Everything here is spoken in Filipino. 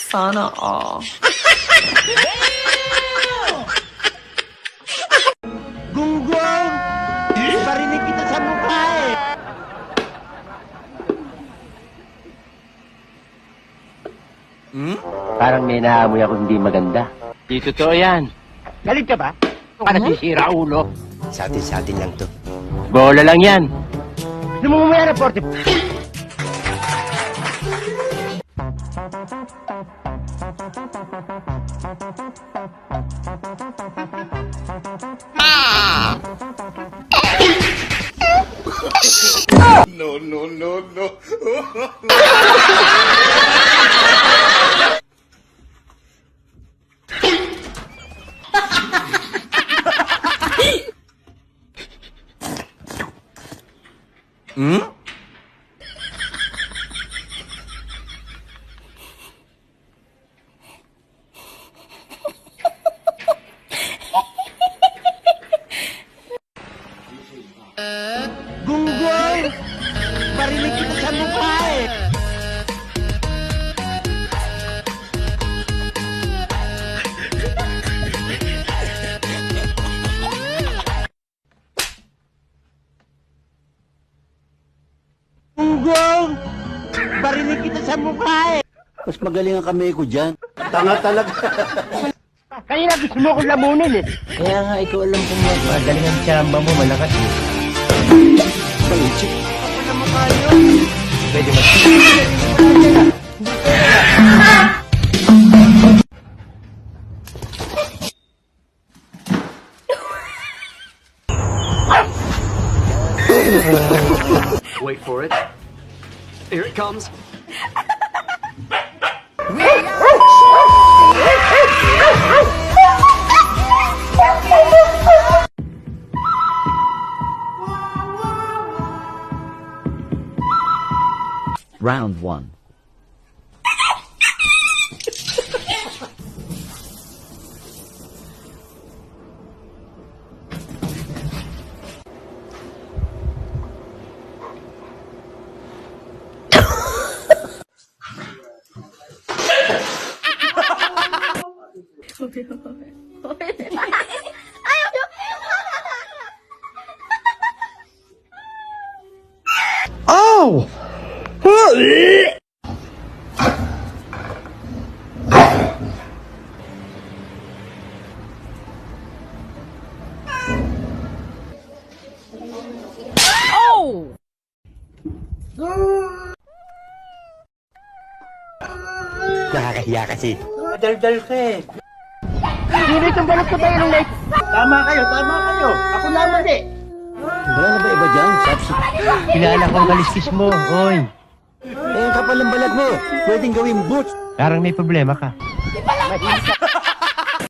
Sana all. Gunggong! Barinig kita sa mukha eh! Parang may naamoy ako hindi maganda. Di totoo yan. Galit ka ba? Ito ka nasisira, ulo. Sa atin lang to. Bola lang yan. Lumumaya na, Porte. Gunggong! Barinig kita sa mukha eh! Gunggong! Barinig kita sa mukha eh! Mas magaling ang kamay ko dyan. Tanga talaga. Kanina gusto mo akong lamunin eh. Kaya nga, ikaw alam kung magaling ang tsamba mo, malakas eh. Balichik. Ako na mukha nyo. Pwede mag... Wait for it. Here it comes. Round 1. Oh! Nakakahiya kasi. Dal-dal ka eh. Sino itong balot ko tayo ng light? Tama kayo, tama kayo. Ako naman eh. Wala na ba iba dyan? Sapsi. Kilala ko ang kaliskis mo, oy. Eh, ang kapal ng balat mo. Pwedeng gawing boots. Parang may problema ka. Mahina.